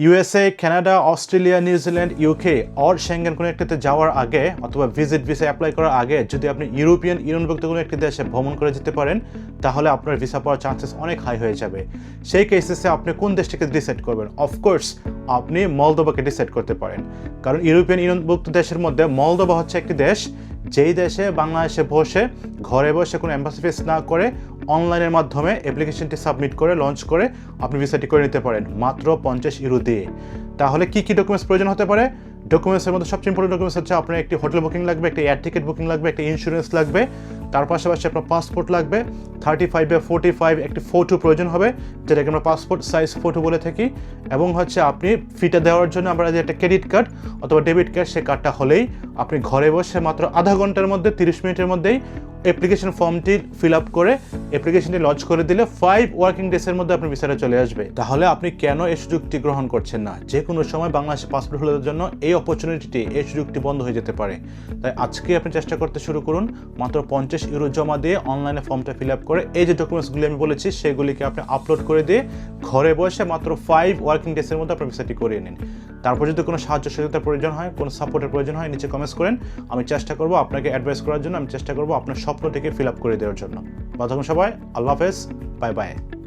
USA, Canada, Australia, New Zealand, UK or Schengen কোনো একটিতে যাওয়ার আগে অথবা ভিজিট ভিসা অ্যাপ্লাই করার আগে যদি আপনি ইউরোপিয়ান ইউনিয়নভুক্ত কোনো একটি দেশে ভ্রমণ করে যেতে পারেন, তাহলে আপনার ভিসা পাওয়ার চান্সেস অনেক হাই হয়ে যাবে। সেই কেসেসে আপনি কোন দেশটিকে ডিসাইড করবেন? অফকোর্স আপনি মলদোভাকে ডিসাইড করতে পারেন, কারণ ইউরোপিয়ান ইউনিয়নভুক্ত দেশের মধ্যে মলদোভা হচ্ছে একটি দেশ যেই দেশে বাংলাদেশে বসে ঘরে বসে কোনো এম্বাসি ফেস না করে অনলাইনের মাধ্যমে অ্যাপ্লিকেশনটি সাবমিট করে লঞ্চ করে আপনি ভিসাটি করে নিতে পারেন মাত্র 50 ইউরো দিয়ে। তাহলে কি কি ডকুমেন্টস প্রয়োজন হতে পারে? ডকুমেন্টসের মধ্যে সবচেয়ে ইম্পর্টেন্ট ডকুমেন্টস হচ্ছে আপনার একটি হোটেল বুকিং লাগবে, একটি এয়ার টিকিট বুকিং লাগবে, একটি ইন্স্যুরেন্স লাগবে, তার পাশাপাশি আপনার পাসপোর্ট লাগবে, 35x45 একটি ফটো প্রয়োজন হবে, যেটাকে আমরা পাসপোর্ট সাইজ ফটো বলে থাকি, এবং হচ্ছে আপনি ফিটা দেওয়ার জন্য আমরা যে একটা ক্রেডিট কার্ড অথবা ডেবিট কার্ড, সে কার্ডটা হলেই আপনি ঘরে বসে মাত্র আধা ঘন্টার মধ্যে 30 মিনিটের মধ্যেই অ্যাপ্লিকেশন ফর্মটি ফিল আপ করে অ্যাপ্লিকেশনটি লঞ্চ করে দিলে 5 ওয়ার্কিং ডেজের মধ্যে আপনার ভিসাটা চলে আসবে। তাহলে আপনি কেন এই সুযোগটি গ্রহণ করছেন না? যে কোনো সময় বাংলাদেশে পাসপোর্ট হোল্ডারদের জন্য এই অপরচুনিটিটি, এই সুযোগটি বন্ধ হয়ে যেতে পারে। তাই আজকে আপনি চেষ্টা করতে শুরু করুন, মাত্র 50 ইউরো জমা দিয়ে অনলাইনে ফর্মটা ফিল আপ করে এই যে ডকুমেন্টসগুলি আমি বলেছি সেগুলিকে আপনি আপলোড করে দিয়ে ঘরে বসে মাত্র 5 ওয়ার্কিং ডেজের মধ্যে আপনার ভিসাটি করিয়ে নিন। তারপর যদি কোনো সাহায্য সহযোগিতার প্রয়োজন হয়, কোনো সাপোর্টের প্রয়োজন হয়, নিচে কমেন্টস করেন, আমি চেষ্টা করবো আপনাকে অ্যাডভাইস করার জন্য, আমি চেষ্টা করবো আপনার স্বপ্নটিকে ফিল আপ করে দেওয়ার জন্য। ভালো থাকুন সবাই, আল্লাহ হাফেজ, বাই বাই।